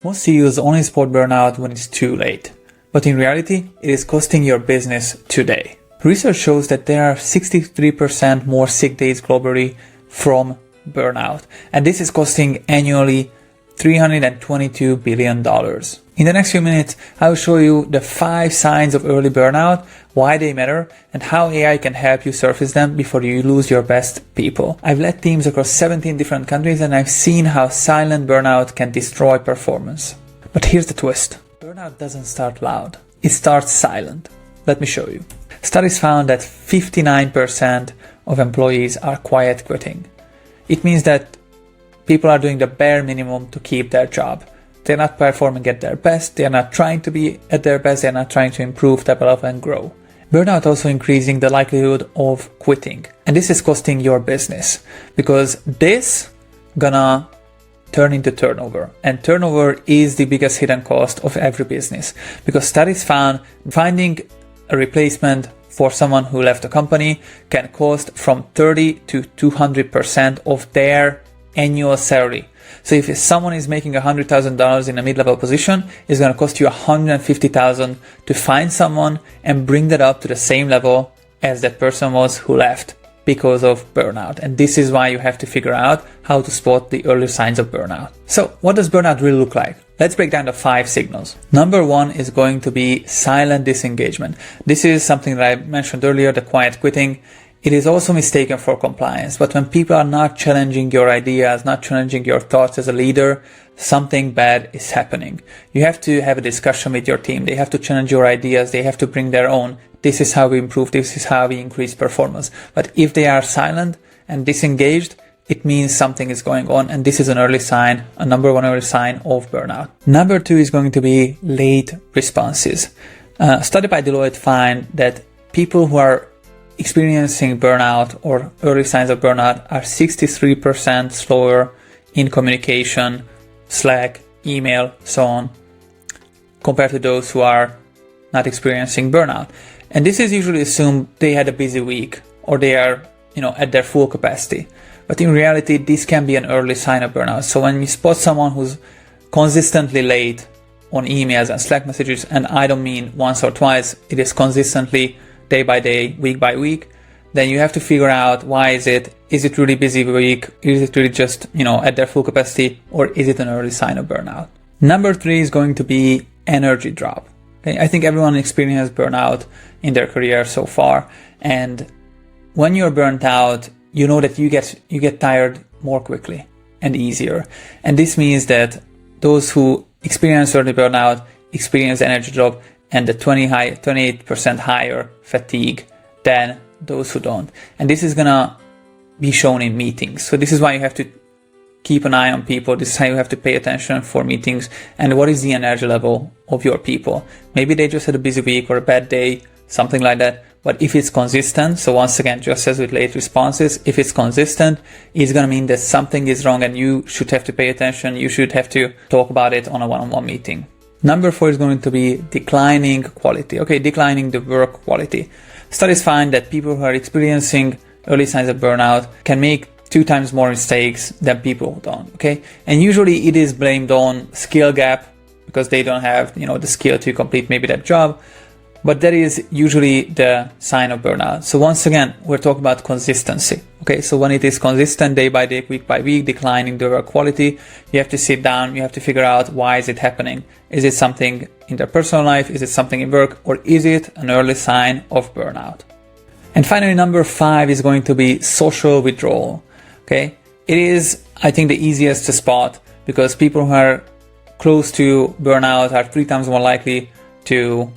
Most CEOs only spot burnout when it's too late, but in reality, it is costing your business today. Research shows that there are 63% more sick days globally from burnout, and this is costing annually $322 billion. In the next few minutes, I will show you the 5 signs of early burnout, why they matter, and how AI can help you surface them before you lose your best people. I've led teams across 17 different countries, and I've seen how silent burnout can destroy performance. But here's the twist. Burnout doesn't start loud. It starts silent. Let me show you. Studies found that 59% of employees are quiet quitting. It means that people are doing the bare minimum to keep their job. They're not performing at their best, they're not trying to be at their best, they're not trying to improve, develop, and grow. Burnout also increasing the likelihood of quitting. And this is costing your business because this gonna turn into turnover. And turnover is the biggest hidden cost of every business because studies found finding a replacement for someone who left the company can cost from 30 to 200% of their annual salary. So if someone is making $100,000 in a mid-level position, it's going to cost you $150,000 to find someone and bring that up to the same level as that person was who left because of burnout. And this is why you have to figure out how to spot the early signs of burnout. So what does burnout really look like? Let's break down the 5 signals. Number 1 is going to be silent disengagement. This is something that I mentioned earlier, the quiet quitting. It is also mistaken for compliance, but when people are not challenging your ideas, not challenging your thoughts as a leader, something bad is happening. You have to have a discussion with your team. They have to challenge your ideas. They have to bring their own. This is how we improve. This is how we increase performance. But if they are silent and disengaged, it means something is going on, and this is an early sign, a number 1 early sign of burnout. Number 2 is going to be late responses. A study by Deloitte find that people who are experiencing burnout or early signs of burnout are 63% slower in communication, Slack, email, so on, compared to those who are not experiencing burnout. And this is usually assumed they had a busy week or they are, at their full capacity. But in reality, this can be an early sign of burnout. So when you spot someone who's consistently late on emails and Slack messages, and I don't mean once or twice, it is consistently day by day, week by week, then you have to figure out why is it really busy week? Is it really just, at their full capacity, or is it an early sign of burnout? Number 3 is going to be energy drop. Okay? I think everyone experiences burnout in their career so far. And when you're burnt out, you know that you get tired more quickly and easier. And this means that those who experience early burnout experience energy drop and the 28% higher fatigue than those who don't. And this is gonna be shown in meetings. So this is why you have to keep an eye on people. This is how you have to pay attention for meetings and what is the energy level of your people. Maybe they just had a busy week or a bad day, something like that. But if it's consistent, so once again, just as with late responses, if it's consistent, it's going to mean that something is wrong and you should have to pay attention. You should have to talk about it on a one-on-one meeting. Number 4 is going to be declining quality. Okay, declining the work quality. Studies find that people who are experiencing early signs of burnout can make 2 times more mistakes than people who don't. Okay, and usually it is blamed on skill gap because they don't have, the skill to complete maybe that job. But that is usually the sign of burnout. So once again, we're talking about consistency. Okay, so when it is consistent day by day, week by week, declining the work quality, you have to sit down, you have to figure out why is it happening. Is it something in their personal life? Is it something in work? Or is it an early sign of burnout? And finally, number 5 is going to be social withdrawal. Okay, it is, I think, the easiest to spot because people who are close to burnout are 3 times more likely to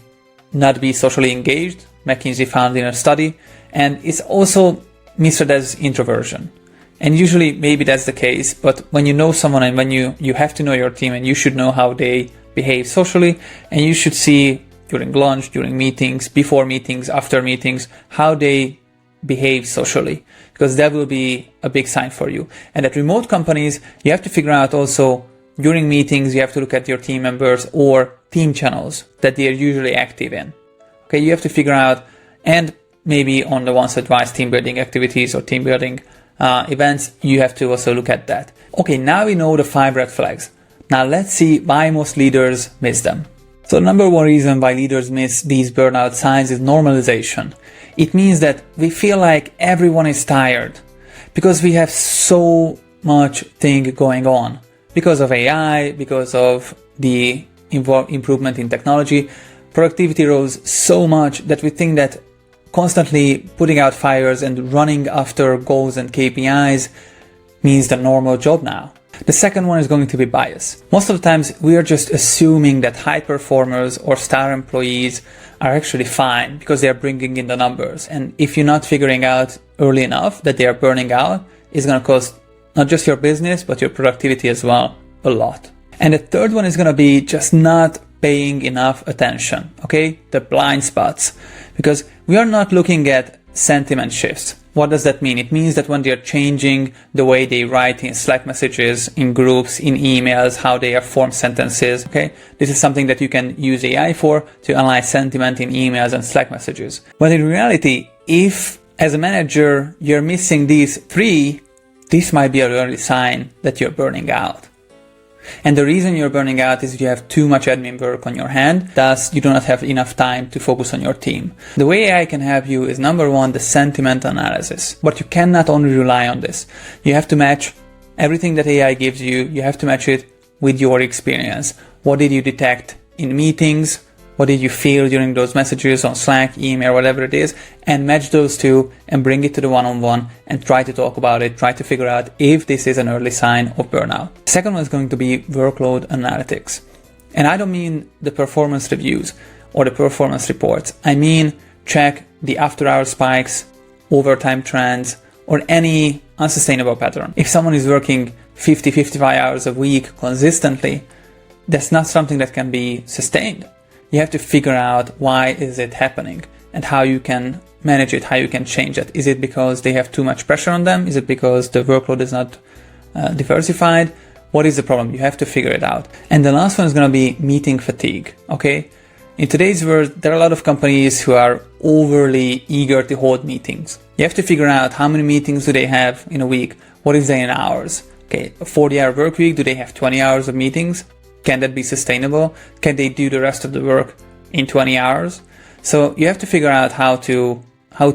not be socially engaged, McKinsey found in a study, and it's also misread as introversion. And usually maybe that's the case, but when you know someone and when you have to know your team and you should know how they behave socially, and you should see during lunch, during meetings, before meetings, after meetings, how they behave socially, because that will be a big sign for you. And at remote companies, you have to figure out also during meetings, you have to look at your team members or team channels that they are usually active in. Okay, you have to figure out, and maybe on the ones that advise team building activities or team building events, you have to also look at that. Okay, now we know the 5 red flags. Now let's see why most leaders miss them. So the number one reason why leaders miss these burnout signs is normalization. It means that we feel like everyone is tired because we have so much thing going on. Because of AI, because of the improvement in technology, productivity rose so much that we think that constantly putting out fires and running after goals and KPIs means the normal job now. The second one is going to be bias. Most of the times we are just assuming that high performers or star employees are actually fine because they are bringing in the numbers. And if you're not figuring out early enough that they are burning out, it's going to cost not just your business, but your productivity as well, a lot. And the third one is going to be just not paying enough attention, okay? The blind spots. Because we are not looking at sentiment shifts. What does that mean? It means that when they're changing the way they write in Slack messages, in groups, in emails, how they form sentences, okay? This is something that you can use AI for to analyze sentiment in emails and Slack messages. But in reality, if as a manager you're missing these three, this might be an early sign that you're burning out. And the reason you're burning out is you have too much admin work on your hand, thus you do not have enough time to focus on your team. The way AI can help you is number one, the sentiment analysis. But you cannot only rely on this. You have to match everything that AI gives you, you have to match it with your experience. What did you detect in meetings? What did you feel during those messages on Slack, email, whatever it is, and match those two and bring it to the one-on-one and try to talk about it, try to figure out if this is an early sign of burnout. Second one is going to be workload analytics. And I don't mean the performance reviews or the performance reports. I mean check the after-hour spikes, overtime trends, or any unsustainable pattern. If someone is working 50, 55 hours a week consistently, that's not something that can be sustained. You have to figure out why is it happening and how you can manage it, how you can change it. Is it because they have too much pressure on them? Is it because the workload is not diversified? What is the problem? You have to figure it out. And the last one is going to be meeting fatigue, okay? In today's world, there are a lot of companies who are overly eager to hold meetings. You have to figure out how many meetings do they have in a week? What is there in hours? Okay, a 40-hour work week, do they have 20 hours of meetings? Can that be sustainable? Can they do the rest of the work in 20 hours? So you have to figure out how to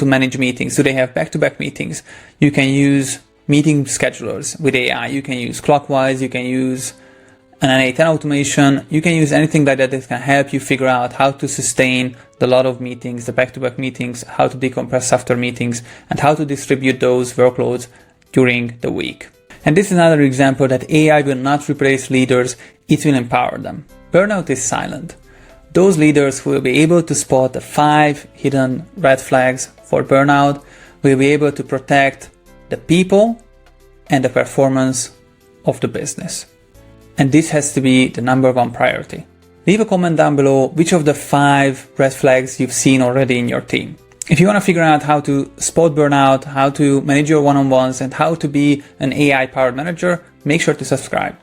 manage meetings. Do they have back-to-back meetings? You can use meeting schedulers with AI. You can use Clockwise. You can use an N8N automation. You can use anything like that that can help you figure out how to sustain the lot of meetings, the back-to-back meetings, how to decompress after meetings, and how to distribute those workloads during the week. And this is another example that AI will not replace leaders, it will empower them. Burnout is silent. Those leaders who will be able to spot the 5 hidden red flags for burnout will be able to protect the people and the performance of the business. And this has to be the number one priority. Leave a comment down below which of the 5 red flags you've seen already in your team. If you want to figure out how to spot burnout, how to manage your one-on-ones, and how to be an AI-powered manager, make sure to subscribe.